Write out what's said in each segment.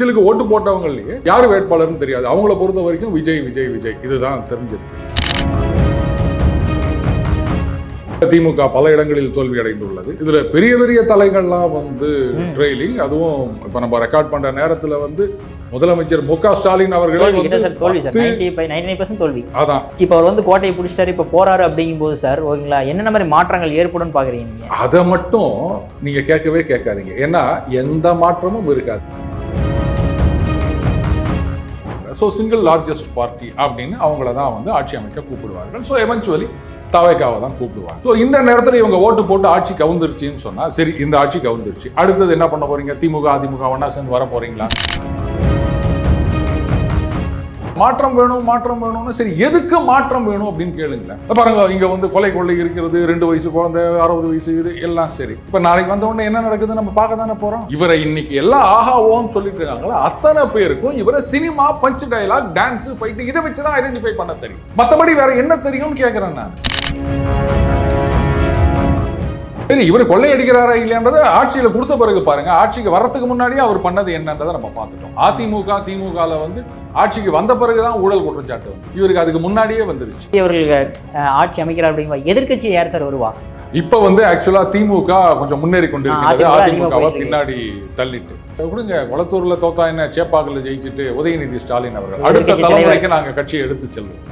விசிலுக்கு ஓட்டு போட்டவங்களையே யார் வேட்பாளர்னு தெரியாது. அவங்கள பொறுத்த வரைக்கும் விஜய் விஜய் விஜய் இதுதான் தெரிஞ்சிருக்கு. திமுக பல இடங்களில் தோல்வி அடைந்துள்ளது. இதுல பெரிய பெரிய தலைகள்லாம் ட்ரெயிலிங். அதுவும் இப்ப நம்ம ரெக்கார்ட் பண்ற நேரத்துல முதலமைச்சர் மு.க. ஸ்டாலின் அவர்களே தோல்வி சார். 99% தோல்வி. அதான் இப்ப அவர் கோட்டையை பிடிச்சிட்டாரு, இப்ப போறாரு அப்படிங்கும் போது சார் ஓகேங்களா, என்னென்ன மாதிரி மாற்றங்கள் ஏற்படும் பாக்குறீங்க நீங்க? அதை மட்டும் நீங்க கேட்கவே கேட்காதீங்க. ஏன்னா எந்த மாற்றமும் இருக்காது. ஸோ சிங்கிள் லார்ஜஸ்ட் பார்ட்டி அப்படின்னு அவங்கள தான் ஆட்சி அமைக்க கூப்பிடுவார்கள். ஸோ எவென்ச்சுவலி தவேகாவை தான் கூப்பிடுவாங்க. ஸோ இந்த நேரத்தில் இவங்க ஓட்டு போட்டு ஆட்சி கவுந்துருச்சுன்னு சொன்னா சரி, இந்த ஆட்சி கவுந்துருச்சு, அடுத்தது என்ன பண்ண போறீங்க? திமுக அதிமுக ஒன்னா சேர்ந்து வர போறீங்களா? மாற்றம் வேணும் மாற்றம் வேணும்னு சரி, எதுக்கு மாற்றம் வேணும் அப்படின்னு கேளுங்களேன். பாருங்க, இங்க கொலை கொள்ளை இருக்கிறது, 2 வயசு குழந்தை, 60 வயசு இது எல்லாம் சரி. இப்ப நாளைக்கு வந்த உடனே என்ன நடக்குது நம்ம பார்க்க தானே போறோம். இவரை இன்னைக்கு எல்லாம் ஆஹா ஓன்னு சொல்லிட்டு இருக்காங்களா, அத்தனை பேருக்கும் இவரை cinema, punch dialogue, dance, fight இதை வச்சுதான் ஐடென்டிஃபை பண்ண தெரியும். மற்றபடி வேற என்ன தெரியும்னு கேட்கிறேன் நான். சரி, இவர் கொள்ளையடிக்கிறாரா இல்லையான்றதை ஆட்சியில கொடுத்த பிறகு பாருங்க. ஆட்சிக்கு வர்றதுக்கு முன்னாடியே அவர் பண்ணது என்னன்றதை நம்ம பார்த்துட்டோம். அதிமுக திமுகல ஆட்சிக்கு வந்த பிறகுதான் ஊழல் குற்றச்சாட்டு இவருக்கு அதுக்கு முன்னாடியே வந்துருச்சு. இவர்களுக்கு ஆட்சி அமைக்கிறார் அப்படிங்கிற எதிர்க்கட்சி யார் சார் வருவா? இப்ப ஆக்சுவலா திமுக கொஞ்சம் முன்னேறி கொண்டிருக்கிறது, அதிமுகவை பின்னாடி தள்ளிட்டு. கொடுங்க, குளத்தூர்ல தோத்தா என்ன, சேப்பாக்கல ஜெயிச்சுட்டு உதயநிதி ஸ்டாலின் அவர்கள் அடுத்த தலைமுறைக்கு நாங்க கட்சியை எடுத்து செல்வோம்.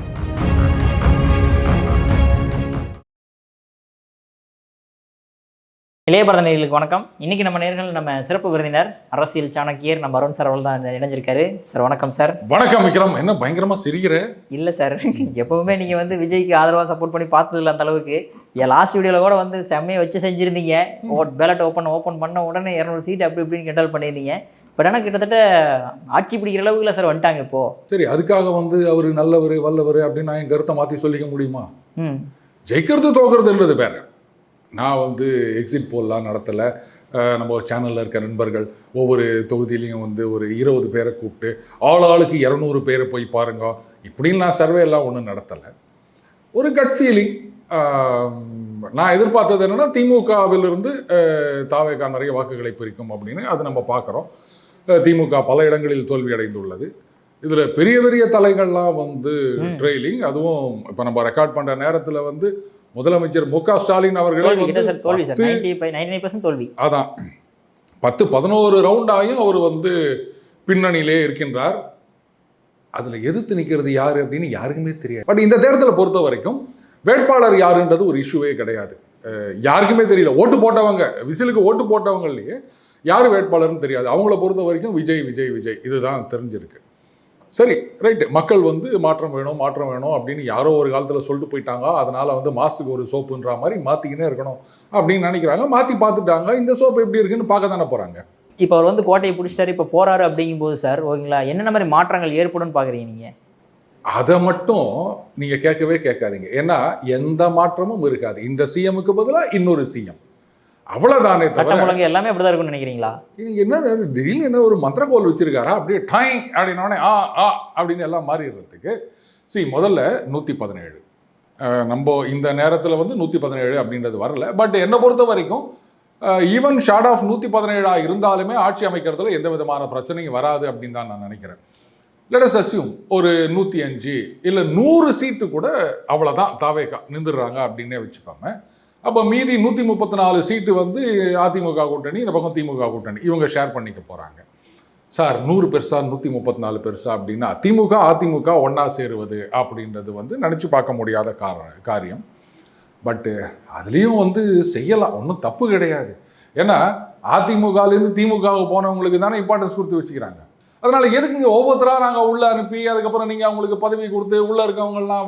இளைய பாரத நேயர்களுக்கு வணக்கம். இன்னைக்கு நம்ம நேர்கள் நம்ம சிறப்பு விருந்தினர் அரசியல் சாணக்கியர் நம்ம அருண் சார் அவர்கள் தான் இணைஞ்சிருக்காரு. சார் வணக்கம் சார். வணக்கம் விக்ரம். என்ன பயங்கரமா சிரிக்கிற? இல்லை சார், எப்பவுமே நீங்க விஜய்க்கு ஆதரவாக சப்போர்ட் பண்ணி பார்த்ததில்ல அந்த அளவுக்கு. லாஸ்ட் வீடியோவில் கூட செம்மையை வச்சு செஞ்சுருந்தீங்க. பேலட் ஓப்பன் பண்ண உடனே 200 சீட் அப்படி இப்படின்னு கிண்டல் பண்ணியிருந்தீங்க. பட் ஆனால் கிட்டத்தட்ட ஆட்சி பிடிக்கிற அளவுக்குல சார் வந்துட்டாங்க இப்போ. சரி, அதுக்காக அவர் நல்லவர் வல்லவர் அப்படின்னு நான் என் கருத்தை மாற்றி சொல்லிக்க முடியுமா? ஜெயிக்கிறது தோக்கிறதுன்றது வேற. நான் எக்ஸிட் போல்லாம் நடத்தலை. நம்ம சேனலில் இருக்க நண்பர்கள் ஒவ்வொரு தொகுதியிலையும் ஒரு 20 பேரை கூப்பிட்டு ஆளுக்கு 200 பேரை போய் பாருங்க இப்படின்னு நான் சர்வே எல்லாம் ஒன்றும் நடத்தலை. ஒரு கட் ஃபீலிங். நான் எதிர்பார்த்தது என்னென்னா திமுகவிலிருந்து தாவேகா நிறைய வாக்குகளை பிரிக்கும் அப்படின்னு. அது நம்ம பார்க்குறோம். திமுக பல இடங்களில் தோல்வி அடைந்துள்ளது. இதில் பெரிய பெரிய தலைகள்லாம் ட்ரெயிலிங். அதுவும் இப்போ நம்ம ரெக்கார்ட் பண்ணுற நேரத்தில் முதலமைச்சர் மு.க. ஸ்டாலின் அவர்களே தோல்வி சார். 99% தோல்வி. அதான் 10-11 ரவுண்ட் ஆகியும் அவர் பின்னணியிலே இருக்கின்றார். அதில் எதிர்த்து நிற்கிறது யார் அப்படின்னு யாருக்குமே தெரியாது. பட் இந்த தேர்தலை பொறுத்த வரைக்கும் வேட்பாளர் யாருன்றது ஒரு இஷ்யூவே கிடையாது. யாருக்குமே தெரியல. ஓட்டு போட்டவங்க, விசிலுக்கு ஓட்டு போட்டவங்களையே யார் வேட்பாளர்னு தெரியாது. அவங்கள பொறுத்த வரைக்கும் விஜய் விஜய் விஜய் இதுதான் தெரிஞ்சிருக்கு. சரி, ரைட்டு. மக்கள் மாற்றம் வேணும் மாற்றம் வேணும் அப்படின்னு யாரோ ஒரு காலத்தில் சொல்லிட்டு போயிட்டாங்க. அதனால் மாதத்துக்கு ஒரு சோப்புன்ற மாதிரி மாற்றிக்கினே இருக்கணும் அப்படின்னு நினைக்கிறாங்க. மாற்றி பார்த்துட்டாங்க. இந்த சோப்பு எப்படி இருக்குன்னு பார்க்க தானே போகிறாங்க. இப்போ அவர் கோட்டையை பிடிச்சிட்டாரு, இப்போ போகிறாரு அப்படிங்கும்போது சார் ஓகேங்களா, என்னென்ன மாதிரி மாற்றங்கள் ஏற்படும் பார்க்குறீங்க நீங்கள்? அதை மட்டும் நீங்கள் கேட்கவே கேட்காதீங்க. ஏன்னா எந்த மாற்றமும் இருக்காது. இந்த சிஎம்முக்கு பதிலாக இன்னொரு சிஎம், அவ்வளவுதானே. சட்டம் ஒழுங்கு எல்லாமே அப்படிதான் இருக்கும்னு நினைக்கிறீங்களா? என்ன திடீர்னு என்ன ஒரு மந்திரக்கோல் வச்சிருக்காரா அப்படியே டைம் அப்படின்னோடனே அப்படின்னு எல்லாம் மாறிடுறதுக்கு. முதல்ல 117 நம்ம இந்த நேரத்தில் 117 அப்படின்றது வரல. பட் என்னை பொறுத்த வரைக்கும் ஈவன் ஷார்ட் ஆஃப் 117 இருந்தாலுமே ஆட்சி அமைக்கிறதுல எந்த விதமான பிரச்சனையும் வராது அப்படின்னு தான் நான் நினைக்கிறேன். லெட் அஸ் அஸ்யூம் ஒரு 105 இல்லை 100 சீட்டு கூட அவ்வளோதான் தாவேகா நின்றுடுறாங்க அப்படின்னே வச்சுக்கோங்க. அப்போ மீதி 134 சீட்டு அதிமுக கூட்டணி, இந்த பக்கம் திமுக கூட்டணி இவங்க ஷேர் பண்ணிக்க போகிறாங்க. சார் 100 பெருசா 134 பெருசா அப்படின்னா திமுக அதிமுக ஒன்றா சேருவது அப்படின்றது நினச்சி பார்க்க முடியாத காரியம். பட்டு அதுலேயும் செய்யலாம், ஒன்றும் தப்பு கிடையாது. ஏன்னா அதிமுகலேருந்து திமுகவுக்கு போனவங்களுக்கு தானே இம்பார்ட்டன்ஸ் கொடுத்து வச்சுக்கிறாங்க. அதனால் எதுக்குங்க ஒவ்வொருத்தராக நாங்கள் உள்ளே அனுப்பி அதுக்கப்புறம் நீங்கள் அவங்களுக்கு பதவி கொடுத்து உள்ளே இருக்கவங்கெல்லாம்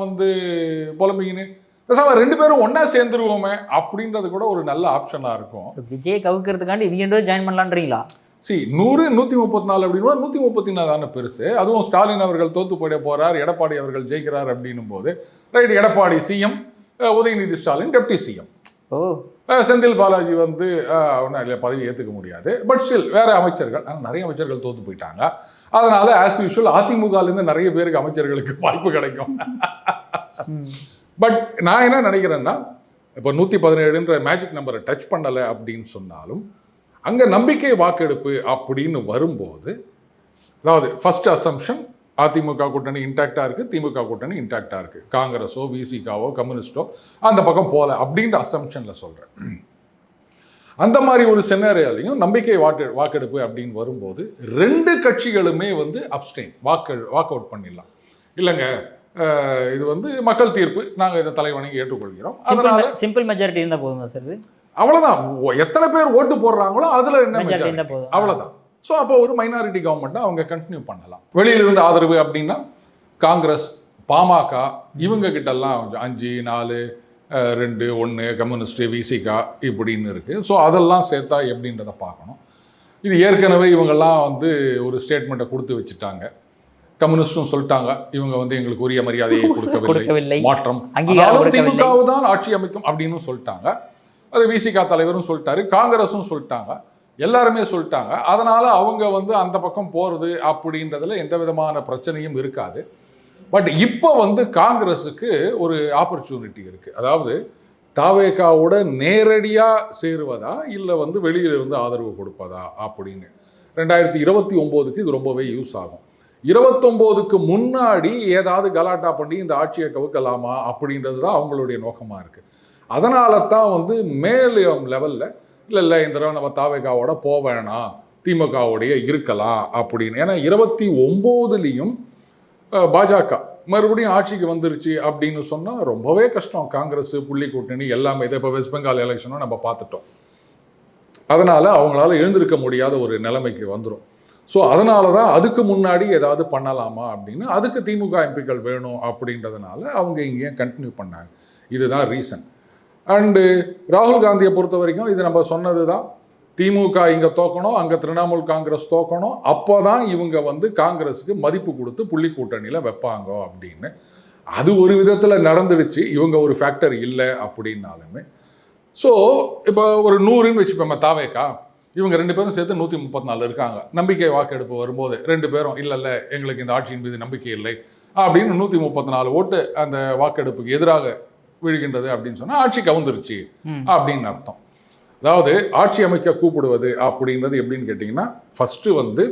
புலம்பிக்கின்னு பேசாம 2 பேரும் ஒன்னா சேர்ந்துருவோமே அப்படின்றது கூட ஒரு நல்ல ஆப்ஷனா இருக்கும். விஜய் கவுக்கிறதுக்காண்டி இவங்க ஜாயின் பண்ணலான்றீங்களா? 100 134 அப்படின்னா 134 தானே பெருசு. அதுவும் ஸ்டாலின் அவர்கள் தோத்து போயிட போறார், எடப்பாடி அவர்கள் ஜெயிக்கிறார் அப்படின்னும் போது right, Edappadi CM, Udhayanidhi Stalin deputy CM. Senthil Balaji ஒன்றும் இல்லை, பதவி ஏற்றுக்க முடியாது. பட் ஸ்டில் வேற அமைச்சர்கள், நிறைய அமைச்சர்கள் தோத்து போயிட்டாங்க. அதனால ஆஸ் யூஷுவல் அதிமுகலேருந்து நிறைய பேருக்கு அமைச்சர்களுக்கு வாய்ப்பு கிடைக்கும். பட் நான் என்ன நினைக்கிறேன்னா, இப்போ 117ன்ற மேஜிக் நம்பரை டச் பண்ணலை அப்படின்னு சொன்னாலும் அங்கே நம்பிக்கை வாக்கெடுப்பு அப்படின்னு வரும்போது அதாவது ஃபர்ஸ்ட் அசம்ஷன் அதிமுக கூட்டணி இன்டாக்டாக இருக்குது, திமுக கூட்டணி இன்டாக்டாக இருக்குது, காங்கிரஸோ விசிகாவோ கம்யூனிஸ்டோ அந்த பக்கம் போகல அப்படின்ற அசம்ஷனில் சொல்கிறேன். அந்த மாதிரி ஒரு சென்னரியாலையும் நம்பிக்கை வாக்கெடுப்பு அப்படின்னு வரும்போது 2 கட்சிகளுமே வந்து அப்ஸ்டெயின் வாக் அவுட் பண்ணிடலாம். இல்லைங்க இது வந்து மக்கள் தீர்ப்பு, நாங்கள் இதை தலைவணங்கி ஏற்றுக்கொள்கிறோம், அதனால சிம்பிள் மெஜாரிட்டி இருந்தால் போதுமா சார்? அவ்வளோதான். எத்தனை பேர் ஓட்டு போடுறாங்களோ அதில் என்ன மெஜாரிட்டி மெஜாரிட்டி, இருந்தால் போதும். அவ்வளோதான். ஸோ அப்போ ஒரு மைனாரிட்டி கவர்மெண்ட்டை அவங்க கண்டினியூ பண்ணலாம். வெளியிலிருந்து ஆதரவு அப்படின்னா காங்கிரஸ், பாமக இவங்க கிட்டெல்லாம் 5, 4, 2, 1 கம்யூனிஸ்ட், விசிகா இப்படின்னு இருக்குது. ஸோ அதெல்லாம் சேர்த்தா எப்படின்றத பார்க்கணும். இது ஏற்கனவே இவங்கெல்லாம் வந்து ஒரு ஸ்டேட்மெண்ட்டை கொடுத்து வச்சுட்டாங்க. கம்யூனிஸ்டும் சொல்லிட்டாங்க இவங்க வந்து எங்களுக்கு உரிய மரியாதையை கொடுக்கவில்லை, மாற்றம் திமுகவு தான் ஆட்சி அமைக்கும் அப்படின்னு சொல்லிட்டாங்க. அது விசிகா தலைவரும் சொல்லிட்டாரு, காங்கிரஸும் சொல்லிட்டாங்க, எல்லாருமே சொல்லிட்டாங்க. அதனால அவங்க வந்து அந்த பக்கம் போறது அப்படின்றதுல எந்த விதமான பிரச்சனையும் இருக்காது. பட் இப்போ வந்து காங்கிரஸுக்கு ஒரு ஆப்பர்ச்சுனிட்டி இருக்கு. அதாவது தாவேகாவோட நேரடியாக சேருவதா இல்லை வந்து வெளியிலிருந்து ஆதரவு கொடுப்பதா அப்படின்னு 2029க்கு இது ரொம்பவே யூஸ் ஆகும். 29க்கு முன்னாடி ஏதாவது கலாட்டா பண்ணி இந்த ஆட்சியை கவுக்கலாமா அப்படின்றது தான் அவங்களுடைய நோக்கமாக இருக்குது. அதனால தான் வந்து மேலும் லெவலில் இல்லை இந்த தடவை நம்ம தாவேகாவோட போவேணாம், திமுகவோடைய இருக்கலாம் அப்படின்னு. ஏன்னா 29லையும் பாஜக மறுபடியும் ஆட்சிக்கு வந்துருச்சு அப்படின்னு சொன்னால் ரொம்பவே கஷ்டம். காங்கிரஸ், புள்ளி கூட்டணி எல்லாமே இதை இப்போ வெஸ்ட் பெங்கால் எலெக்ஷனும் நம்ம பார்த்துட்டோம். அதனால் அவங்களால எழுந்திருக்க முடியாத ஒரு நிலைமைக்கு வந்துடும். ஸோ அதனால தான் அதுக்கு முன்னாடி ஏதாவது பண்ணலாமா அப்படின்னு, அதுக்கு திமுக எம்பிக்கள் வேணும் அப்படின்றதுனால அவங்க இங்கேயும் கண்டினியூ பண்ணாங்க. இதுதான் ரீசன். அண்டு ராகுல் காந்தியை பொறுத்த வரைக்கும் இது நம்ம சொன்னது தான், திமுக இங்கே தோக்கணும், அங்கே திரிணாமுல் காங்கிரஸ் தோக்கணும், அப்போ தான் இவங்க வந்து காங்கிரஸுக்கு மதிப்பு கொடுத்து புள்ளி கூட்டணியில் வைப்பாங்க அப்படின்னு. அது ஒரு விதத்தில் நடந்துடுச்சு, இவங்க ஒரு ஃபேக்டர் இல்லை அப்படின்னாலுமே. ஸோ இப்போ ஒரு 100ன்னு வச்சுப்போம் தாவேகா, இவங்க 2 பேரும் சேர்த்து 134 இருக்காங்க. நம்பிக்கை வாக்கெடுப்பு வரும்போது 2 பேரும் இல்லை எங்களுக்கு இந்த ஆட்சியின் மீது நம்பிக்கை இல்லை அப்படின்னு 134 ஓட்டு அந்த வாக்கெடுப்புக்கு எதிராக விழுகின்றது அப்படின்னு சொன்னால் ஆட்சி கவுந்துருச்சு அப்படின்னு அர்த்தம். அதாவது ஆட்சி அமைக்க கூப்பிடுவது அப்படின்றது எப்படின்னு கேட்டிங்கன்னா, ஃபஸ்ட்டு வந்து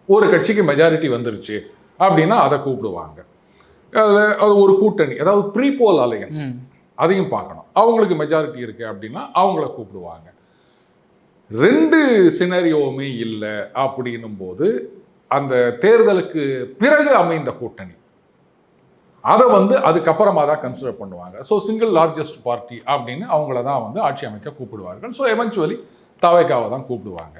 ஒரு கட்சிக்கு மெஜாரிட்டி வந்துருச்சு அப்படின்னா அதை கூப்பிடுவாங்க. அது ஒரு கூட்டணி, அதாவது ப்ரீபோல் அலையன்ஸ், அதையும் பார்க்கணும். அவங்களுக்கு மெஜாரிட்டி இருக்குது அப்படின்னா அவங்கள கூப்பிடுவாங்க. 2 சினரியோவுமே இல்லை அப்படின்னும் போது அந்த தேர்தலுக்கு பிறகு அமைந்த கூட்டணி அதை வந்து அதுக்கப்புறமா தான் கன்சிடர் பண்ணுவாங்க. ஸோ சிங்கிள் லார்ஜஸ்ட் பார்ட்டி அப்படின்னு அவங்கள தான் வந்து ஆட்சி அமைக்க கூப்பிடுவார்கள். ஸோ எவென்ச்சுவலி தாவேகாவை தான் கூப்பிடுவாங்க.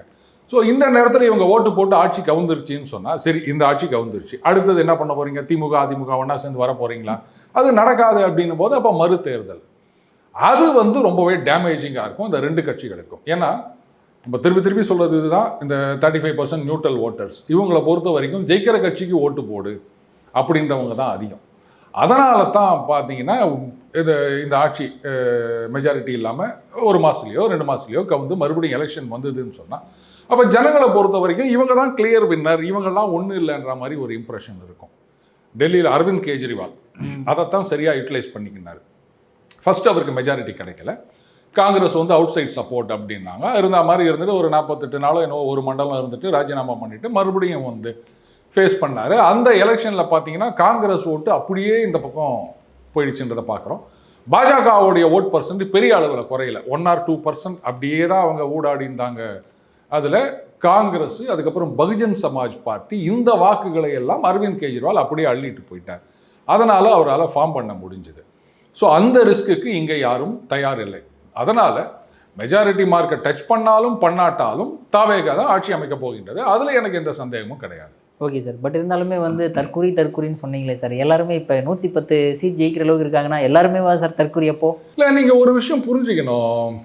ஸோ இந்த நேரத்தில் இவங்க ஓட்டு போட்டு ஆட்சி கவுந்துருச்சின்னு சொன்னால், சரி இந்த ஆட்சி கவுந்துருச்சு, அடுத்தது என்ன பண்ண போறீங்க, திமுக அதிமுக ஒன்றா சேர்ந்து வர போறீங்களா, அது நடக்காது அப்படின்னும் போது அப்போ மறு தேர்தல், அது வந்து ரொம்பவே டேமேஜிங்காக இருக்கும் இந்த 2 கட்சிகளுக்கும். ஏன்னா நம்ம திருப்பி சொல்கிறது இதுதான், இந்த 35% நியூட்ரல் ஓட்டர்ஸ் இவங்களை பொறுத்த வரைக்கும் ஜெயிக்கிற கட்சிக்கு ஓட்டு போடு அப்படின்றவங்க தான் அதிகம். அதனால தான் பார்த்தீங்கன்னா இந்த ஆட்சி மெஜாரிட்டி இல்லாமல் 1 மாதத்துலையோ 2 மாதத்துலையோ கவுந்து மறுபடியும் எலெக்ஷன் வந்ததுன்னு சொன்னால், அப்போ ஜனங்களை பொறுத்த வரைக்கும் இவங்க தான் கிளியர் வின்னர், இவங்கெல்லாம் ஒன்றும் இல்லைன்ற மாதிரி ஒரு இம்ப்ரெஷன் இருக்கும். டெல்லியில் அரவிந்த் கெஜ்ரிவால் அதைத்தான் சரியாக யூட்டிலைஸ் பண்ணிக்கினார். ஃபர்ஸ்ட் அவருக்கு மெஜாரிட்டி கிடைக்கல, காங்கிரஸ் வந்து அவுட் சைட் சப்போர்ட் அப்படின்னாங்க, இருந்த மாதிரி இருந்துட்டு ஒரு 48 நாளோ என்னவோ ஒரு மண்டலம் இருந்துட்டு ராஜினாமா பண்ணிட்டு மறுபடியும் வந்து ஃபேஸ் பண்ணார். அந்த எலெக்ஷனில் பார்த்தீங்கன்னா காங்கிரஸ் ஓட்டு அப்படியே இந்த பக்கம் போயிடுச்சுன்றதை பார்க்குறோம். பாஜகவுடைய ஓட் பர்சன்ட் பெரிய அளவில் குறையல, 1 or 2% அப்படியே தான் அவங்க ஊடாடி இருந்தாங்க. அதில் காங்கிரஸ், அதுக்கப்புறம் பகுஜன் சமாஜ் பார்ட்டி, இந்த வாக்குகளை எல்லாம் அரவிந்த் கெஜ்ரிவால் அப்படியே அள்ளிட்டு போயிட்டார். அதனால் அவரால் ஃபார்ம் பண்ண முடிஞ்சுது. ஸோ அந்த ரிஸ்க்குக்கு இங்கே யாரும் தயார் இல்லை. அதனால் மெஜாரிட்டி மார்க்கை டச் பண்ணாலும் பண்ணாட்டாலும் தாவேகா தான் ஆட்சி அமைக்க போகின்றது, அதில் எனக்கு எந்த சந்தேகமும் கிடையாது. ஓகே சார், பட் இருந்தாலுமே வந்து தற்கூரின்னு சொன்னீங்களே சார், எல்லாருமே இப்போ 110 சீட் ஜெயிக்கிற அளவுக்கு இருக்காங்கன்னா எல்லாருமே சார் தற்கூரி அப்போ? இல்லை, நீங்கள் ஒரு விஷயம் புரிஞ்சுக்கணும்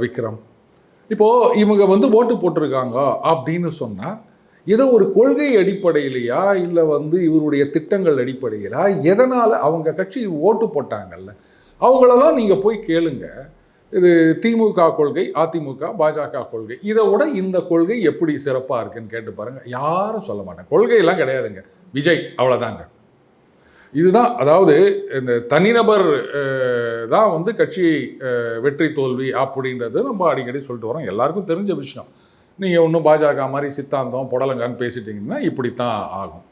விக்ரம். இப்போது இவங்க வந்து ஓட்டு போட்டிருக்காங்க அப்படின்னு சொன்னால் ஏதோ ஒரு கொள்கை அடிப்படையிலையா இல்லை வந்து இவருடைய திட்டங்கள் அடிப்படையிலா, எதனால் அவங்க கட்சி ஓட்டு போட்டாங்கல்ல அவங்களெல்லாம் நீங்கள் போய் கேளுங்க. இது திமுக கொள்கை, அதிமுக பாஜக கொள்கை, இதை விட இந்த கொள்கை எப்படி சிறப்பாக இருக்குன்னு கேட்டு பாருங்கள். யாரும் சொல்ல மாட்டாங்க. கொள்கையெல்லாம் கிடையாதுங்க, விஜய் அவ்வளோதாங்க. இதுதான், அதாவது இந்த தனிநபர் தான் வந்து கட்சி வெற்றி தோல்வி அப்படின்றது நம்ம அடிக்கடி சொல்லிட்டு வரோம், எல்லாருக்கும் தெரிஞ்ச விஷயம். நீங்கள் இன்னும் பாஜக மாதிரி சித்தாந்தம் புடலங்கான்னு பேசிட்டீங்கன்னா இப்படித்தான் ஆகும்.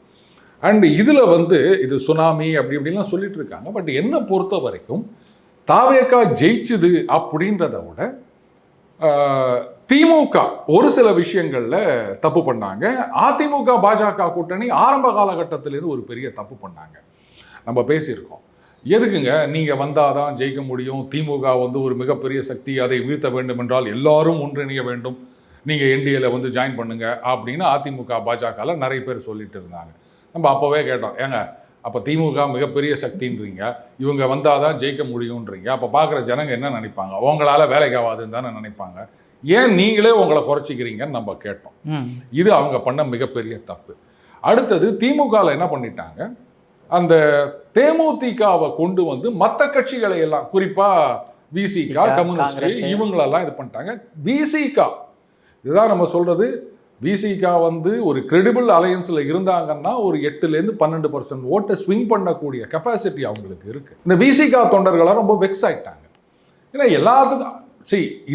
அண்ட் இதில் வந்து இது சுனாமி அப்படி இப்படின்லாம் சொல்லிட்டு இருக்காங்க. பட் என்னை பொறுத்த வரைக்கும் தாவேகா ஜெயிச்சுது அப்படின்றத விட திமுக ஒரு சில விஷயங்களில் தப்பு பண்ணாங்க. அதிமுக பாஜக கூட்டணி ஆரம்ப காலகட்டத்திலேருந்து ஒரு பெரிய தப்பு பண்ணாங்க. நம்ம பேசியிருக்கோம். எதுக்குங்க நீங்கள் வந்தாதான் ஜெயிக்க முடியும், திமுக வந்து ஒரு மிகப்பெரிய சக்தி, அதை வீழ்த்த வேண்டும் என்றால் எல்லாரும் ஒன்றிணைய வேண்டும், நீங்கள் என்டிஏல வந்து ஜாயின் பண்ணுங்க அப்படின்னு அதிமுக பாஜகவில் நிறைய பேர் சொல்லிட்டு இருந்தாங்க. நம்ம அப்போவே கேட்டோம், ஏங்க அப்போ திமுக மிகப்பெரிய சக்தின்றீங்க, இவங்க வந்தால் தான் ஜெயிக்க முடியுன்றீங்க, அப்போ பார்க்குற ஜனங்க என்ன நினைப்பாங்க, அவங்களால வேலைக்கு ஆகாதுன்னு தானே நினைப்பாங்க, ஏன் நீங்களே உங்களை குறைச்சிக்கிறீங்கன்னு நம்ம கேட்டோம். இது அவங்க பண்ண மிகப்பெரிய தப்பு. அடுத்தது திமுகவில் என்ன பண்ணிட்டாங்க, அந்த தேமுதிகவை கொண்டு வந்து மற்ற கட்சிகளை எல்லாம், குறிப்பாக விசிக, கம்யூனிஸ்ட் இவங்களெல்லாம் இது பண்ணிட்டாங்க. விசிக இதுதான் நம்ம சொல்கிறது, விசிக வந்து ஒரு கிரெடிபிள் அலையன்ஸில் இருந்தாங்கன்னா ஒரு 8-12% ஓட்டை ஸ்விங் பண்ணக்கூடிய கெப்பாசிட்டி அவங்களுக்கு இருக்குது. இந்த விசிக தொண்டர்களாக ரொம்ப வெக்ஸ் ஆகிட்டாங்க. ஏன்னா எல்லாத்துக்கும்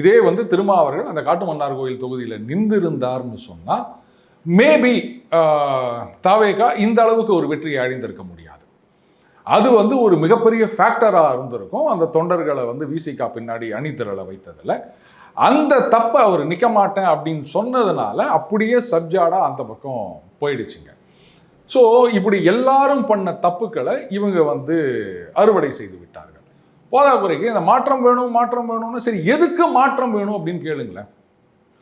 இதே வந்து திருமாவர்கள் அந்த காட்டுமன்னார் கோயில் தொகுதியில் நின்றிருந்தார்னு சொன்னால் மேபி தாவேகா இந்த அளவுக்கு ஒரு வெற்றியை அடைந்திருக்க முடியாது. அது வந்து ஒரு மிகப்பெரிய ஃபேக்டராக இருந்திருக்கும் அந்த தொண்டர்களை வந்து விசிக பின்னாடி அணிதிரள வைத்ததில். அந்த தப்பை அவர் நிற்க மாட்டேன் அப்படின்னு சொன்னதுனால அப்படியே சப்ஜாடாக அந்த பக்கம் போயிடுச்சுங்க. ஸோ இப்படி எல்லாரும் பண்ண தப்புக்களை இவங்க வந்து அறுவடை செய்து விட்டார்கள். போதாக்குறைக்கு இந்த மாற்றம் வேணும்னு சரி, எதுக்கு மாற்றம் வேணும் அப்படின்னு கேளுங்களேன்.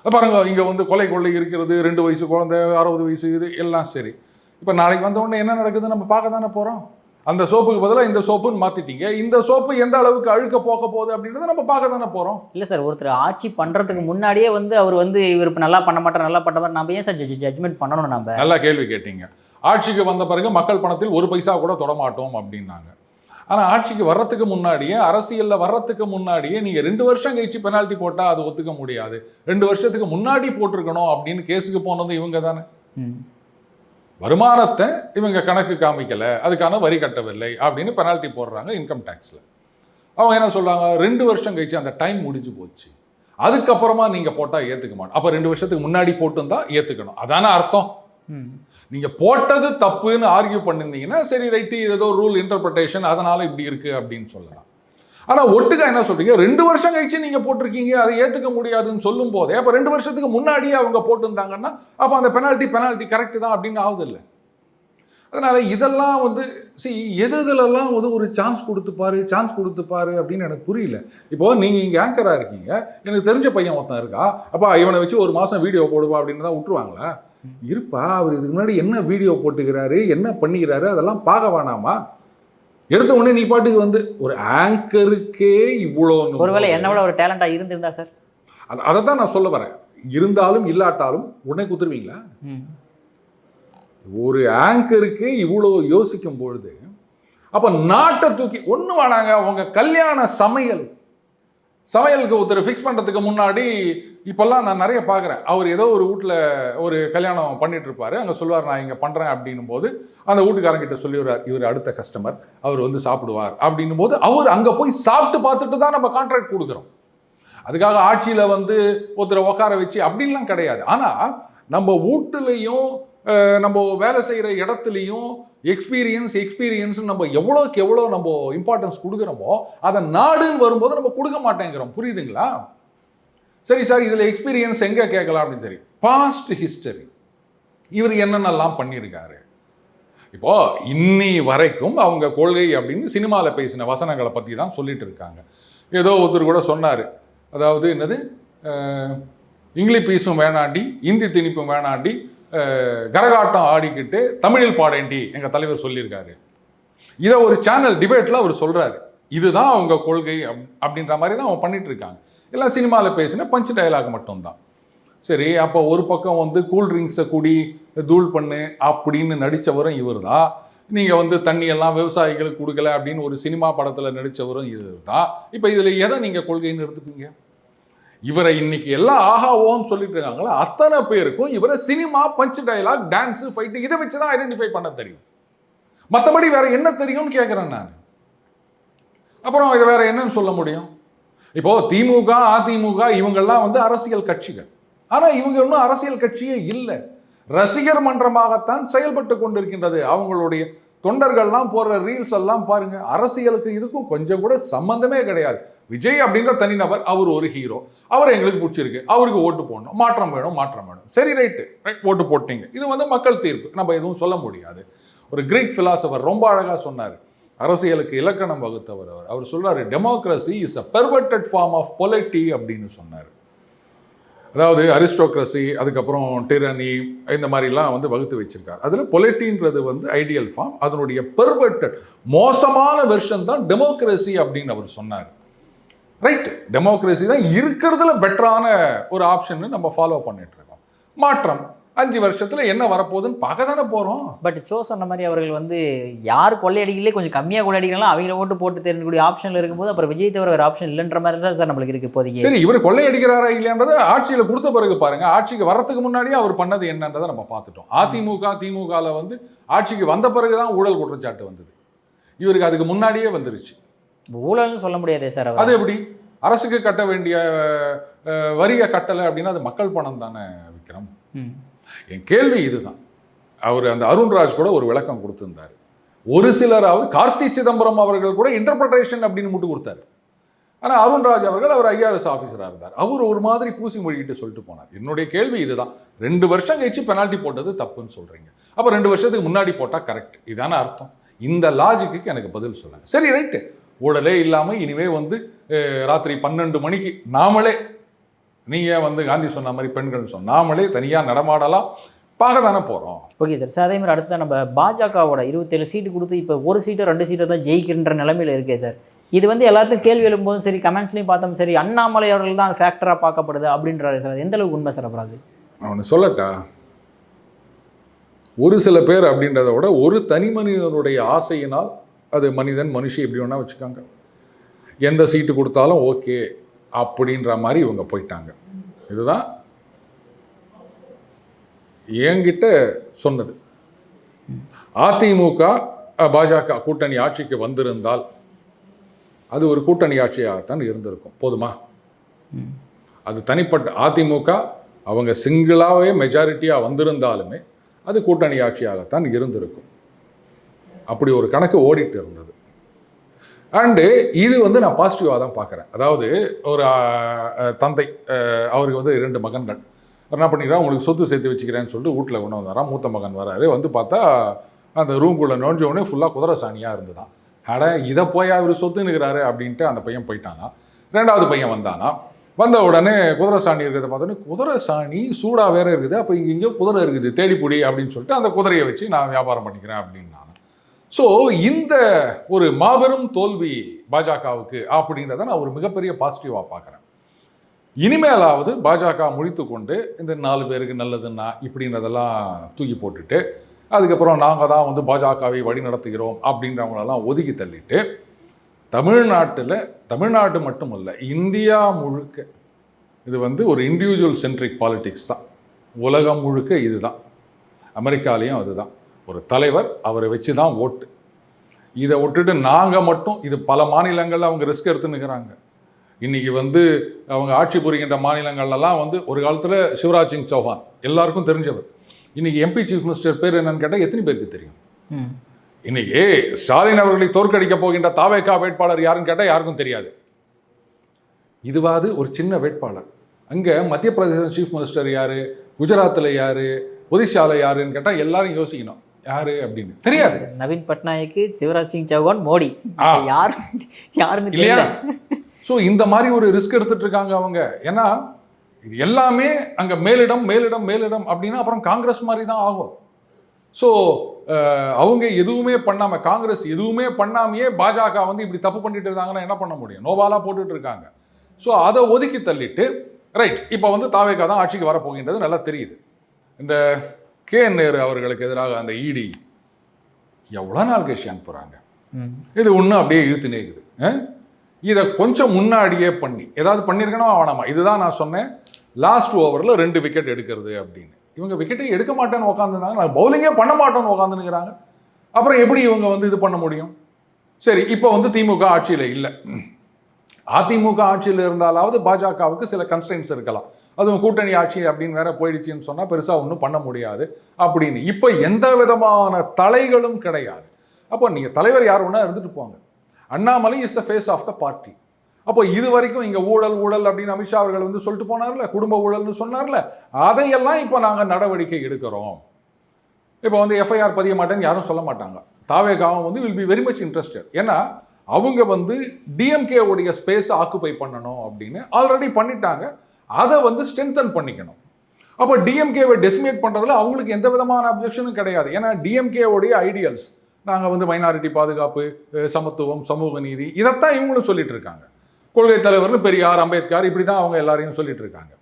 பாருங்க, இங்கே வந்து கொலை கொள்ளை இருக்கிறது, 2 வயசு குழந்தை, 60 வயசு, இது எல்லாம் சரி. இப்போ நாளைக்கு வந்த உடனே என்ன நடக்குது நம்ம பார்க்க தானே போகிறோம். அந்த சோப்புக்கு பதிலாக இந்த சோப்புன்னு மாற்றிட்டீங்க, இந்த சோப்பு எந்த அளவுக்கு அழுக்க போக போகுது அப்படின்றத நம்ம பார்க்க தானே போகிறோம். இல்லை சார், ஒருத்தர் ஆட்சி பண்ணுறதுக்கு முன்னாடியே வந்து அவர் வந்து இவர் இப்போ நல்லா பண்ண மாட்டார், நல்லா பண்ண மாட்டார், நம்ம ஏன் சார் ஜட்ஜ்மெண்ட் பண்ணணும்? நம்ம நல்லா கேள்வி கேட்டீங்க. ஆட்சிக்கு வந்த பிறகு மக்கள் பணத்தில் 1 பைசா கூட தொடமாட்டோம் அப்படின்னாங்க. ஆனால் ஆட்சிக்கு வர்றதுக்கு முன்னாடியே, அரசியலில் வர்றதுக்கு முன்னாடியே நீங்கள் 2 வருஷம் கழிச்சு பெனால்ட்டி போட்டால் அது ஒத்துக்க முடியாது, 2 வருஷத்துக்கு முன்னாடி போட்டிருக்கணும் அப்படின்னு கேஸுக்கு போனது இவங்க தானே. வருமானத்தை இவங்க கணக்கு காமிக்கலை, அதுக்கான வரி கட்டவில்லை அப்படின்னு பெனால்ட்டி போடுறாங்க இன்கம் டேக்ஸில். அவங்க என்ன சொல்கிறாங்க, 2 வருஷம் கழிச்சு அந்த டைம் முடிஞ்சு போச்சு, அதுக்கப்புறமா நீங்கள் போட்டால் ஏற்றுக்க மாட்டோம். அப்போ 2 வருஷத்துக்கு முன்னாடி போட்டுருந்தா ஏற்றுக்கணும், அதான அர்த்தம். நீங்கள் போட்டது தப்புன்னு ஆர்கியூ பண்ணியிருந்தீங்கன்னா சரி ரைட்டு, ஏதோ ரூல் இன்டர்பிரிட்டேஷன் அதனால் இப்படி இருக்குது அப்படின்னு சொல்லலாம். ஆனால் ஒட்டுக்கா என்ன சொல்கிறீங்க, 2 வருஷம் கழிச்சு நீங்கள் போட்டிருக்கீங்க, அதை ஏற்றுக்க முடியாதுன்னு சொல்லும் போதே அப்போ 2 வருஷத்துக்கு முன்னாடியே அவங்க போட்டிருந்தாங்கன்னா அப்போ அந்த பெனால்ட்டி கரெக்டு தான் அப்படின்னு ஆகுது இல்லை. அதனால் இதெல்லாம் வந்து எதுலெல்லாம் வந்து ஒரு சான்ஸ் கொடுத்துப்பாரு அப்படின்னு எனக்கு புரியல. இப்போது நீங்கள் இங்கே ஆங்கராக இருக்கீங்க, எனக்கு தெரிஞ்ச பையன் ஒருத்தன் இருக்கா, அப்பா இவனை வச்சு 1 மாதம் வீடியோ போடுவா அப்படின்னு தான் விட்டுருவாங்களா? இருப்பா, அவர் இதுக்கு முன்னாடி என்ன வீடியோ போட்டுக்கிறாரு, என்ன பண்ணிக்கிறாரு, அதெல்லாம் பார்க்க வேணாமா? எடுத்த உடனே நீ பாட்டுக்கு வந்து ஒரு ஆங்கருக்கே இவ்வளோ, ஒருவேளை என்ன விட ஒரு டேலண்டாக இருந்திருந்தா சார், அதை தான் நான் சொல்ல வரேன். இருந்தாலும் இல்லாட்டாலும் உடனே குத்துருவீங்களா? ஒரு ஆங்கருக்கே இவ்வளோ யோசிக்கும் பொழுது அப்போ நாட்டை தூக்கி ஒன்று வேணாங்க. உங்கள் கல்யாண சமையலுக்கு ஒருத்தர் ஃபிக்ஸ் பண்ணுறதுக்கு முன்னாடி இப்போல்லாம் நான் நிறைய பார்க்குறேன், அவர் ஏதோ ஒரு வீட்டில் ஒரு கல்யாணம் பண்ணிட்டு இருப்பாரு, அங்கே சொல்லுவார் நான் இங்கே பண்ணுறேன் அப்படின்னும் போது அந்த வீட்டுக்காரங்கிட்ட சொல்லிடுறார், இவர் அடுத்த கஸ்டமர், அவர் வந்து சாப்பிடுவார் அப்படின்னும் போது அவர் அங்கே போய் சாப்பிட்டு பார்த்துட்டு தான் நம்ம கான்ட்ராக்ட் கொடுக்குறோம். அதுக்காக ஆட்சியில் வந்து ஒருத்தரை உட்கார வச்சு அப்படின்லாம் கிடையாது. ஆனால் நம்ம வீட்டுலையும் நம்ம வேலை செய்கிற இடத்துலையும் எக்ஸ்பீரியன்ஸ் நம்ம எவ்வளோக்கு எவ்வளோ நம்ம இம்பார்ட்டன்ஸ் கொடுக்குறோமோ அதை நாடுன்னு வரும்போது நம்ம கொடுக்க மாட்டேங்கிறோம். புரியுதுங்களா? சரி சார், இதில் எக்ஸ்பீரியன்ஸ் எங்கே கேட்கலாம் அப்படின்னு. சரி, பாஸ்ட் ஹிஸ்டரி, இவர் என்னென்னலாம் பண்ணியிருக்காரு. இப்போது இன்னி வரைக்கும் அவங்க கொள்கை அப்படின்னு சினிமாவில் பேசின வசனங்களை பற்றி தான் சொல்லிட்டு இருக்காங்க. ஏதோ ஒருத்தர் கூட சொன்னார், அதாவது என்னது, இங்கிலீஷ் பீஸும் வேணாண்டி, இந்தி திணிப்பும் வேணாண்டி, கரகாட்டம் ஆடிக்கிட்டு தமிழில் பாடேண்டி எங்கள் தலைவர் சொல்லியிருக்காரு. இதை ஒரு சேனல் டிபேட்டில் அவர் சொல்கிறாரு, இதுதான் அவங்க கொள்கை அப்படின்ற மாதிரி தான் அவங்க பண்ணிட்டு இருக்காங்க. எல்லாம் சினிமாவில் பேசின பஞ்ச் டயலாக் மட்டும்தான். சரி, அப்போ ஒரு பக்கம் வந்து கூல்ட்ரிங்க்ஸை குடி தூள் பண்ணு அப்படின்னு நடித்தவரும் இவர் தான். நீங்கள் வந்து தண்ணியெல்லாம் விவசாயிகளுக்கு கொடுக்கல அப்படின்னு ஒரு சினிமா படத்தில் நடித்தவரும் இவர் தான். இப்போ இதில் எதை நீங்கள் கொள்கைன்னு எடுத்துப்பீங்க? இவரை இன்னைக்கு எல்லாம் ஆஹாவோன்னு சொல்லிட்டு இருக்காங்களா, அத்தனை பேருக்கும் இவரை cinema, punch dialogue, dance, fight இதை வச்சு தான் ஐடென்டிஃபை பண்ண தெரியும். மற்றபடி வேற என்ன தெரியும்னு கேட்குறேன் நான். அப்புறம் இதை வேற என்னன்னு சொல்ல முடியும்? இப்போ திமுக, அதிமுக இவங்கெல்லாம் வந்து அரசியல் கட்சிகள். ஆனால் இவங்க இன்னும் அரசியல் கட்சியே இல்லை, ரசிகர் மன்றமாகத்தான் செயல்பட்டு கொண்டிருக்கின்றது. அவங்களுடைய தொண்டர்கள்லாம் போடுற ரீல்ஸ் எல்லாம் பாருங்க, அரசியலுக்கு இதுக்கும் கொஞ்சம் கூட சம்பந்தமே கிடையாது. விஜய் அப்படின்ற தனிநபர், அவர் ஒரு ஹீரோ, அவர் எங்களுக்கு பிடிச்சிருக்கு, அவருக்கு ஓட்டு போடணும், மாற்றம் வேணும், மாற்றம் வேணும், சரி ரைட்டு, ஓட்டு போட்டீங்க, இது வந்து மக்கள் தீர்ப்பு, நம்ம எதுவும் சொல்ல முடியாது. ஒரு கிரீக் பிலாசபர் ரொம்ப அழகாக சொன்னார், அரசியலுக்கு இலக்கணம் வகுத்தவர் அவர் சொல்றாரு, democracy is a perverted form of polity அப்படின்னு சொன்னார். அதாவது அரிஸ்டோக்ரஸி, அதுக்கப்புறம் டிரனி, இந்த மாதிரிலாம் வந்து வகுத்து வச்சிருக்காரு. அதில் பொலிட்டின்றது வந்து ஐடியல் ஃபார்ம், அதனுடைய பெர்வர்டட் மோசமான வெர்ஷன் தான் டெமோக்ரஸி அப்படின்னு அவர் சொன்னார். ரைட், டெமோக்ரஸி தான் இருக்கிறதுல பெட்டரான ஒரு ஆப்ஷன் நம்ம ஃபாலோ பண்ணிட்டு இருக்கோம். மாற்றம் 5 வருஷத்துல என்ன வரப்போகுதுன்னு பார்க்க தானே போறோம். பட் சோ சொன்ன மாதிரி அவர்கள் வந்து யார் கொள்ளையடிகளே கொஞ்சம் கம்மியாக கொள்ளையடிக்கலாம் அவங்கள ஓட்டு போட்டு தெரிஞ்சக்கூடிய ஆப்ஷனில் இருக்கும்போது அப்புறம் விஜய் தவிர வேறு ஆப்ஷன் இல்லைன்ற மாதிரி தான் சார் நம்மளுக்கு இருக்கு இப்போதைக்கு. சரி, இவர் கொள்ளையடிக்கிறாரா இல்லையான்றதை ஆட்சியில் கொடுத்த பிறகு பாருங்க. ஆட்சிக்கு வர்றதுக்கு முன்னாடியே அவர் பண்ணது என்னன்றதை நம்ம பார்த்துட்டோம். அதிமுக திமுகவில் வந்து ஆட்சிக்கு வந்த பிறகுதான் ஊழல் குற்றச்சாட்டு வந்தது, இவருக்கு அதுக்கு முன்னாடியே வந்துருச்சு. ஊழல்னு சொல்ல முடியாதே சார். அது எப்படி? அரசுக்கு கட்ட வேண்டிய வரியை கட்டலை அப்படின்னா அது மக்கள் பணம் தானே விக்ரம். என் கேள்வி இதுதான். அவர் அந்த அருண்ராஜ் கூட ஒரு விளக்கம் கொடுத்திருந்தார். ஒரு சிலராவது கார்த்தி சிதம்பரம் அவர்கள் கூட இன்டர்பிரேஷன் அப்படின்னு மட்டும் கொடுத்தாரு. ஆனால் அருண்ராஜ் அவர்கள் அவர் ஐஆர்எஸ் ஆஃபீஸராக இருந்தார், அவர் ஒரு மாதிரி பூசி மொழிகிட்டு சொல்லிட்டு போனார். என்னுடைய கேள்வி இதுதான், 2 வருஷம் கழிச்சு பெனால்ட்டி போட்டது தப்புன்னு சொல்றீங்க, அப்போ 2 வருஷத்துக்கு முன்னாடி போட்டால் கரெக்ட், இதான அர்த்தம்? இந்த லாஜிக்கு எனக்கு பதில் சொல்லுங்க. சரி ரைட்டு, ஊழலே இல்லாமல் இனிமே வந்து ராத்திரி 12 மணிக்கு நாமளே, நீங்கள் வந்து காந்தி சொன்ன மாதிரி பெண்கள் சொன்ன நாமளே தனியாக நடமாடலாம், பார்க்க தானே போகிறோம். Okay sir. சார் அதே மாதிரி அடுத்த நம்ம பாஜகவோட 27 சீட்டு கொடுத்து இப்போ 1 சீட்டோ 2 சீட்டோ தான் ஜெயிக்கின்ற நிலைமையில் இருக்கே சார். இது வந்து எல்லாத்துக்கும் கேள்வி எழும்போதும் சரி, கமெண்ட்ஸ்லையும் பார்த்தோம் சரி, அண்ணாமலை அவர்கள் தான் ஃபேக்டராக பார்க்கப்படுது அப்படின்றாரு சார். எந்த அளவுக்கு உண்மை சார்? அப்புறம் அவனு சொல்லட்டா, ஒரு சில பேர் அப்படின்றத விட ஒரு தனி மனிதனுடைய ஆசையினால், அது மனிதன் மனுஷி எப்படி வேணா வச்சுக்காங்க, எந்த சீட்டு கொடுத்தாலும் ஓகே அப்படின்ற மாதிரி இவங்க போயிட்டாங்க. இதுதான் என்கிட்ட சொன்னது. அதிமுக பாஜக கூட்டணி ஆட்சிக்கு வந்திருந்தால் அது ஒரு கூட்டணி ஆட்சியாகத்தான் இருந்திருக்கும். போதுமா? அது தனிப்பட்ட அதிமுக அவங்க சிங்கிளாகவே மெஜாரிட்டியாக வந்திருந்தாலுமே அது கூட்டணி ஆட்சியாகத்தான் இருந்திருக்கும். அப்படி ஒரு கணக்கு ஓடிட்டு இருந்தது. அண்டு இது வந்து நான் பாசிட்டிவாக தான் பார்க்குறேன். அதாவது ஒரு தந்தை, அவருக்கு வந்து 2 மகன்கள், என்ன பண்ணிக்கிறான், உங்களுக்கு சொத்து சேர்த்து வச்சுக்கிறேன்னு சொல்லிட்டு வீட்டில் கொண்டு வந்தாராம். மூத்த மகன் வராரு, வந்து பார்த்தா அந்த ரூம்குள்ளே நுழைஞ்சோடனே ஃபுல்லாக குதிரை சாணியாக இருந்துதான். அட இதை போய் அவர் சொத்துன்னுக்கிறாரு அப்படின்ட்டு அந்த பையன் போயிட்டானா. 2வது பையன் வந்தானா, வந்த உடனே குதிரை சாணி இருக்கிறத பார்த்தோன்னே, குதிரை சாணி சூடாக வேற இருக்குது, அப்போ இங்கேயோ குதிரை இருக்குது, தேடிப்புடி அப்படின்னு சொல்லிட்டு அந்த குதிரையை வச்சு நான் வியாபாரம் பண்ணிக்கிறேன் அப்படின்னா. ஸோ இந்த ஒரு மாபெரும் தோல்வி பாஜகவுக்கு அப்படின்றத நான் ஒரு மிகப்பெரிய பாசிட்டிவாக பார்க்குறேன். இனிமேலாவது பாஜக முழித்து கொண்டு இந்த 4 பேருக்கு நல்லதுன்னா இப்படின்றதெல்லாம் தூக்கி போட்டுட்டு, அதுக்கப்புறம் நாங்கள் தான் வந்து பாஜகவை வழி நடத்துகிறோம் அப்படின்றவங்களெல்லாம் ஒதுக்கி தள்ளிட்டு, தமிழ்நாட்டு மட்டுமல்ல இந்தியா முழுக்க இது வந்து ஒரு இண்டிவிஜுவல் சென்ட்ரிக் பாலிடிக்ஸ் தான். உலகம் முழுக்க இதுதான், அமெரிக்காலேயும் அதுதான். ஒரு தலைவர், அவரை வச்சு தான் ஓட்டு. இதை விட்டுட்டு நாங்கள் மட்டும், இது பல மாநிலங்களில் அவங்க ரிஸ்க் எடுத்துன்னுக்கிறாங்க. இன்றைக்கி வந்து அவங்க ஆட்சி புரிகின்ற மாநிலங்கள்லாம் வந்து ஒரு காலத்தில் சிவராஜ் சிங் சௌஹான் எல்லாருக்கும் தெரிஞ்சவர். இன்றைக்கி எம்பி சீஃப் மினிஸ்டர் பேர் என்னன்னு கேட்டால் எத்தனை பேருக்கு தெரியும்? இன்னைக்கு ஸ்டாலின் அவர்களை தோற்கடிக்க போகின்ற தாவேகா வேட்பாளர் யாருன்னு கேட்டால் யாருக்கும் தெரியாது. இதுவாது ஒரு சின்ன வேட்பாளர். அங்கே மத்திய பிரதேச சீஃப் மினிஸ்டர் யார், குஜராத்தில் யார், ஒடிஷாவில் யாருன்னு கேட்டால் எல்லாரும் யோசிக்கணும் யாரு அப்படின்னு தெரியாது. நவீன் பட்நாயக், சிவராஜ் சிங் சௌஹான், மோடி, யாருன்னு இல்லையா? ஸோ இந்த மாதிரி ஒரு ரிஸ்க் எடுத்துட்டு இருக்காங்க அவங்க. ஏன்னா இது எல்லாமே அங்கே மேலிடம் மேலிடம் மேலிடம் அப்படின்னா அப்புறம் காங்கிரஸ் மாதிரி தான் ஆகும். ஸோ அவங்க எதுவுமே பண்ணாமல், காங்கிரஸ் எதுவுமே பண்ணாமையே பாஜக வந்து இப்படி தப்பு பண்ணிட்டு இருந்தாங்கன்னா என்ன பண்ண முடியும்? நோபாலாக போட்டுட்டு இருக்காங்க. ஸோ அதை ஒதுக்கி தள்ளிட்டு ரைட், இப்போ வந்து தாவேகா தான் ஆட்சிக்கு வரப்போகின்றது நல்லா தெரியுது. இந்த நேரு அவர்களுக்கு எதிராக அந்த இடி எவ்வளோ நாள் கழிச்சு அனுப்புகிறாங்க. இது ஒன்றும் அப்படியே இழுத்து நேக்குது. இதை கொஞ்சம் முன்னாடியே பண்ணி ஏதாவது பண்ணியிருக்கணும் அவனாமா. இதுதான் நான் சொன்னேன், லாஸ்ட் ஓவரில் 2 விக்கெட் எடுக்கிறது அப்படின்னு. இவங்க விக்கெட்டே எடுக்க மாட்டேன்னு உட்காந்துருந்தாங்க, நான் பவுலிங்கே பண்ண மாட்டோன்னு உட்காந்துனுங்கிறாங்க. அப்புறம் எப்படி இவங்க வந்து இது பண்ண முடியும்? சரி, இப்போ வந்து திமுக ஆட்சியில் இல்லை, அதிமுக ஆட்சியில் இருந்தாலாவது பாஜகவுக்கு சில கன்ஸ்ட்ரெயின்ஸ் இருக்கலாம். அதுவும் கூட்டணி ஆட்சி அப்படின்னு வேற போயிடுச்சுன்னு சொன்னால் பெருசாக ஒன்றும் பண்ண முடியாது அப்படின்னு. இப்போ எந்த விதமான தலைகளும் கிடையாது. அப்போ நீங்கள் தலைவர் யார் வேணா இருந்துட்டு போங்க. Annamalai is the face of the party. அப்போ இது வரைக்கும் இங்கே ஊழல் அப்படின்னு அமித்ஷா அவர்கள் வந்து சொல்லிட்டு போனார்ல, குடும்ப ஊழல்னு சொன்னார்ல, அதையெல்லாம் இப்போ நாங்கள் நடவடிக்கை எடுக்கிறோம். இப்போ வந்து எஃப்ஐஆர் பதிய மாட்டேன்னு யாரும் சொல்ல மாட்டாங்க. தாவேகாவும் வந்து will be very much interested. ஏன்னா அவங்க வந்து டிஎம்கே உடைய ஸ்பேஸை ஆக்குபை பண்ணணும் அப்படின்னு ஆல்ரெடி பண்ணிட்டாங்க. அதை வந்து ஸ்ட்ரென்தன் பண்ணிக்கணும். அப்போ டிஎம்கேவை டெசிமேட் பண்ணுறதுல அவங்களுக்கு எந்த விதமான அப்ஜெக்ஷனும் கிடையாது. ஏன்னா டிஎம்கே உடைய ஐடியல்ஸ் நாங்கள் வந்து மைனாரிட்டி பாதுகாப்பு, சமத்துவம், சமூக நீதி, இதைத்தான் இவங்களும் சொல்லிட்டு இருக்காங்க. கொள்கை தலைவர்னு பெரியார், அம்பேத்கர், இப்படி தான் அவங்க எல்லாரையும் சொல்லிட்டு இருக்காங்க.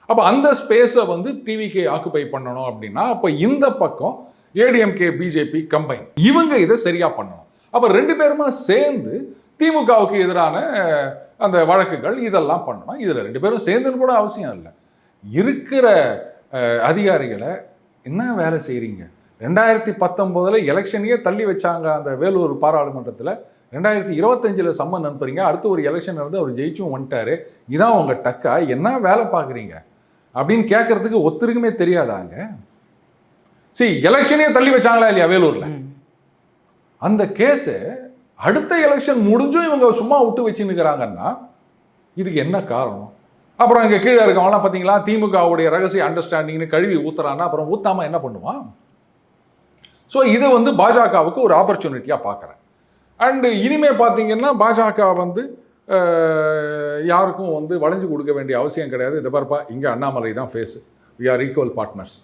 அப்போ அந்த ஸ்பேஸை வந்து டிவிகே ஆக்குபை பண்ணணும் அப்படின்னா அப்போ இந்த பக்கம் ஏடிஎம்கே பிஜேபி கம்பைன் இவங்க இதை சரியா பண்ணணும். அப்போ ரெண்டு பேருமா சேர்ந்து திமுகவுக்கு எதிரான அந்த வழக்குகள் இதெல்லாம் பண்ணணும். இதில் ரெண்டு பேரும் சேர்ந்துன்னு கூட அவசியம் இல்லை. இருக்கிற அதிகாரிகளை என்ன வேலை செய்கிறீங்க? 2019 எலெக்ஷனையே தள்ளி வச்சாங்க அந்த வேலூர் பாராளுமன்றத்தில். 2025 சம்மன் அனுப்புறீங்க. அடுத்து ஒரு எலெக்ஷன் இருந்து அவர் ஜெயிச்சும் வந்துட்டாரு. இதான் உங்க டக்கா? என்ன வேலை பார்க்குறீங்க அப்படின்னு கேட்கறதுக்கு ஒத்துருக்குமே தெரியாதாங்க. சரி, எலெக்ஷனே தள்ளி வச்சாங்களா இல்லையா வேலூர்ல? அந்த கேஸை அடுத்த எலெக்ஷன் முடிஞ்சும் இவங்க சும்மா விட்டு வச்சுன்னுக்கிறாங்கன்னா இதுக்கு என்ன காரணம்? அப்புறம் இங்கே கீழே இருக்கவங்களாம் பார்த்தீங்களா, திமுகவுடைய ரகசிய அண்டர்ஸ்டாண்டிங்னு கழுவி ஊத்துறான்னா அப்புறம் ஊத்தாம என்ன பண்ணுவான்? ஸோ இதை வந்து பாஜகவுக்கு ஒரு ஆப்பர்ச்சுனிட்டியாக பார்க்குறேன். அண்டு இனிமே பார்த்தீங்கன்னா பாஜக வந்து யாருக்கும் வந்து வளைஞ்சு கொடுக்க வேண்டிய அவசியம் கிடையாது. இதை பார்ப்பா, இங்கே அண்ணாமலை தான் face. We are equal partners.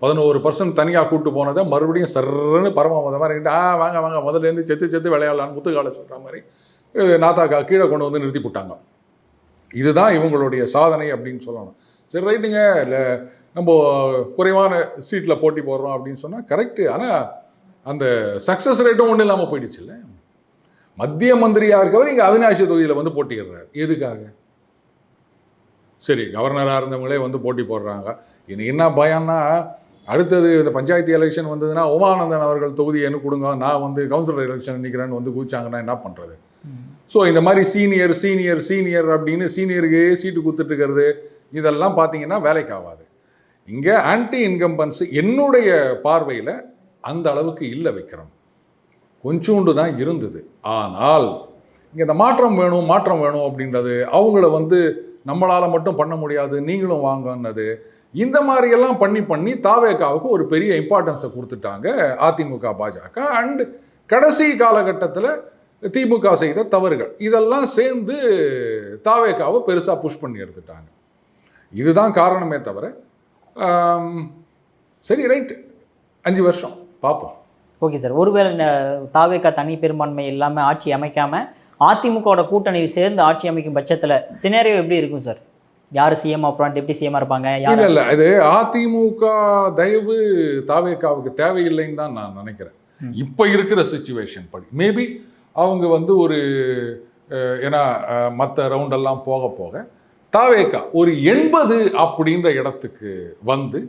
11% தனியாக கூட்டு போனதை மறுபடியும் சர்ன்னு பரமாவத மாதிரி வாங்க வாங்க முதல்லேருந்து செத்து விளையாடலான்னு முத்துக்கால சொல்கிற மாதிரி நாத்தாக்கா கீழே கொண்டு வந்து நிறுத்தி போட்டாங்க. இதுதான் இவங்களுடைய சாதனை அப்படின்னு சொல்லணும். சரி, ரைட்டுங்க, இல்லை நம்ம குறைவான சீட்டில் போட்டி போடுறோம் அப்படின்னு சொன்னால் கரெக்டு. ஆனால் அந்த சக்ஸஸ் ரேட்டும் ஒன்றும் இல்லாமல் போயிடுச்சு இல்லை. மத்திய மந்திரியாக இருக்கவர் இங்கே அவினாஷி தொகுதியில் வந்து போட்டிடுறாரு. எதுக்காக? சரி, கவர்னராக இருந்தவங்களே வந்து போட்டி போடுறாங்க. எனக்கு என்ன பயம்னா, அடுத்தது இந்த பஞ்சாயத்து எலெக்ஷன் வந்ததுன்னா உமானந்தன் அவர்கள் தொகுதியை என்ன கொடுங்க, நான் வந்து கவுன்சிலர் எலெக்ஷன் நிற்கிறேன்னு வந்து கூச்சாங்கன்னா என்ன பண்ணுறது? ஸோ இந்த மாதிரி சீனியர் அப்படின்னு சீனியருக்கு சீட்டு கொடுத்துட்டு இருக்கிறது இதெல்லாம் பார்த்தீங்கன்னா வேலைக்கு ஆகாது. இங்கே ஆன்டி இன்கம்பன்ஸ் என்னுடைய பார்வையில் அந்த அளவுக்கு இல்லை விக்ரம். கொஞ்சோண்டு தான் இருந்தது. ஆனால் இங்கே இந்த மாற்றம் வேணும் அப்படின்றது அவங்கள வந்து நம்மளால் மட்டும் பண்ண முடியாது, நீங்களும் வாங்கன்னது, இந்த மாதிரியெல்லாம் பண்ணி தாவேகாவுக்கு ஒரு பெரிய இம்பார்ட்டன்ஸை கொடுத்துட்டாங்க அதிமுக பாஜக. அண்டு கடைசி காலகட்டத்தில் திமுக செய்த தவறுகள் இதெல்லாம் சேர்ந்து தாவேகாவை பெருசாக புஷ் பண்ணி எடுத்துட்டாங்க. இதுதான் காரணமே தவிர சரி, ரைட், 5 வருஷம் பார்ப்போம். Okay sir. ஒருவேளை தாவேகா தனி பெரும்பான்மை இல்லாமல் ஆட்சி அமைக்காமல் அதிமுகவோட கூட்டணி சேர்ந்து ஆட்சி அமைக்கும் பட்சத்தில் சினேரியோ எப்படி இருக்கும் சார்? யார் சிஎம் அப்புறம் டெப்டி சிஎம்மாக இருப்பாங்க? இல்லை, இது அதிமுக தயவு தாவேகாவுக்கு தேவையில்லைன்னு தான் நான் நினைக்கிறேன். இப்போ இருக்கிற சிச்சுவேஷன் படி மேபி அவங்க வந்து ஒரு ஏன்னா மற்ற ரவுண்டெல்லாம் போக தாவேகா ஒரு 80 அப்படின்ற இடத்துக்கு வந்து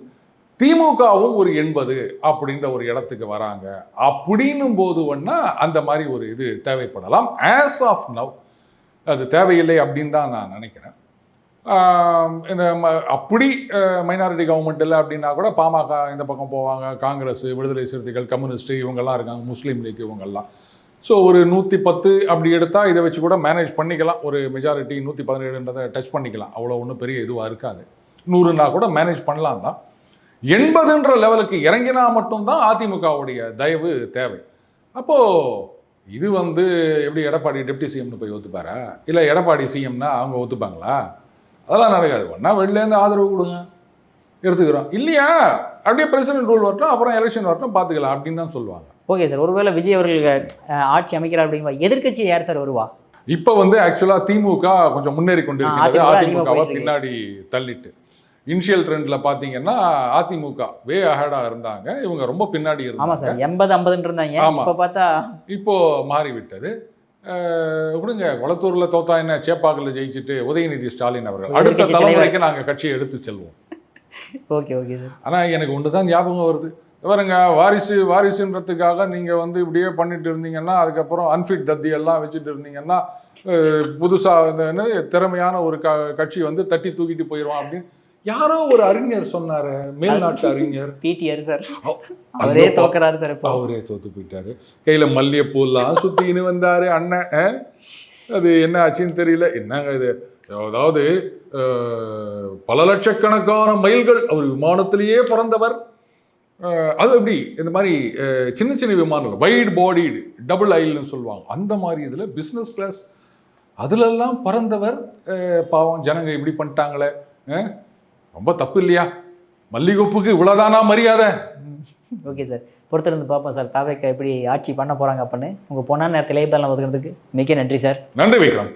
திமுகவும் ஒரு 80 அப்படின்ற ஒரு இடத்துக்கு வராங்க அப்படின்னும் போது வேணா அந்த மாதிரி ஒரு இது தேவைப்படலாம். ஆஸ் ஆஃப் நவ் அது தேவையில்லை அப்படின்னு தான் நான் நினைக்கிறேன். இந்த அப்படி மைனாரிட்டி கவர்மெண்ட் இல்லை அப்படின்னா கூட பாமக இந்த பக்கம் போவாங்க, காங்கிரஸ், விடுதலை சிறுத்தைகள், கம்யூனிஸ்ட் இவங்கெல்லாம் இருக்காங்க, முஸ்லீம் லீக் இவங்கெல்லாம். ஸோ ஒரு 110 அப்படி எடுத்தால் இதை வச்சு கூட மேனேஜ் பண்ணிக்கலாம். ஒரு மெஜாரிட்டி 117ன்றதை டச் பண்ணிக்கலாம். அவ்வளோ ஒன்றும் பெரிய இதுவாக இருக்காது. 100ன்னா கூட மேனேஜ் பண்ணலாம் தான். 80ன்ற லெவலுக்கு இறங்கினா மட்டும்தான் அதிமுகவுடைய தயவு தேவை. அப்போது இது வந்து எப்படி எடப்பாடி டெப்டி சிஎம்னு போய் ஒத்துப்பாரா? இல்லை எடப்பாடி சிஎம்னா அவங்க ஒத்துப்பாங்களா? அதெல்லாம் நடக்காது. ஒன்றா வெளிலேருந்து ஆதரவு கொடுங்க, எடுத்துக்கிறோம். இல்லையா அப்படியே பிரசிடென்ட் ரூல் வரட்டும், அப்புறம் எலெக்ஷன் வரட்டும், பார்த்துக்கலாம் அப்படின்னு தான் சொல்லுவாங்க. Okay sir. ஒருவேளை விஜய் அவர்கள் ஆட்சி அமைக்கிறார் அப்படிங்கிற எதிர்க்கட்சி யார் சார் வருவா? இப்போ வந்து ஆக்சுவலாக திமுக கொஞ்சம் முன்னேறி கொண்டிருக்கிறது. அதிமுகவை பின்னாடி தள்ளிட்டு இனிஷியல் ட்ரெண்டில் பார்த்தீங்கன்னா அதிமுக வே அஹெடாக இருந்தாங்க. இவங்க ரொம்ப பின்னாடி இருந்தாங்க. ஆமாம் சார், 80-50 இருந்தாங்க. இப்போ பார்த்தா இப்போ மாறிவிட்டது. விடுங்க, குளத்தூரில் தோத்தா என்ன, சேப்பாக்கில் ஜெயிச்சுட்டு உதயநிதி ஸ்டாலின் அவர்கள் அடுத்த தலைமுறைக்கு நாங்கள் கட்சியை எடுத்து செல்வோம். Okay sir. ஆனால் எனக்கு ஒன்று தான் ஞாபகம் வருது. பாருங்க வாரிசுன்றதுக்காக நீங்கள் வந்து இப்படியே பண்ணிட்டு இருந்தீங்கன்னா அதுக்கப்புறம் அன்ஃபிட் தத்தி எல்லாம் வச்சுட்டு இருந்தீங்கன்னா புதுசாக திறமையான ஒரு கட்சி வந்து தட்டி தூக்கிட்டு போயிடுவான் அப்படின்னு யாரோ ஒரு அறிஞர் சொன்னாரு, மேல்நாட்டு அறிஞர் பிடிஆர் சார். அவரே தோக்குறாரு சார். இப்போ அவரே தோத்து போயிட்டாரு. கையில் மல்லிகைப்பூலாம் சுத்தின்னு வந்தாரு அண்ணன். அது என்ன ஆச்சுன்னு தெரியல. என்னங்க இது, அதாவது பல லட்சக்கணக்கான மைல்கள் அவர் விமானத்திலேயே பிறந்தவர். அது எப்படி இந்த மாதிரி சின்ன சின்ன விமானங்கள் வைட் பாடிடு டபுள் ஐல்னு சொல்லுவாங்க, அந்த மாதிரி இதில் பிஸ்னஸ் கிளாஸ் அதுலெல்லாம் பறந்தவர். பாவம் ஜனங்க இப்படி பண்ணிட்டாங்களே, ரொம்ப தப்பு இல்லையா? மல்லிகைப்புக்கு இவ்வளோதானா மரியாதை? ஓகே சார், பொறுத்திருந்து பார்ப்போம் சார் தாவேக்கா எப்படி ஆட்சி பண்ண போகிறாங்க அப்படின்னு. உங்கள் பொண்ணான நேரத்தில் ஒதுக்கிறதுக்கு மிக்க நன்றி சார். நன்றி விக்ரம்.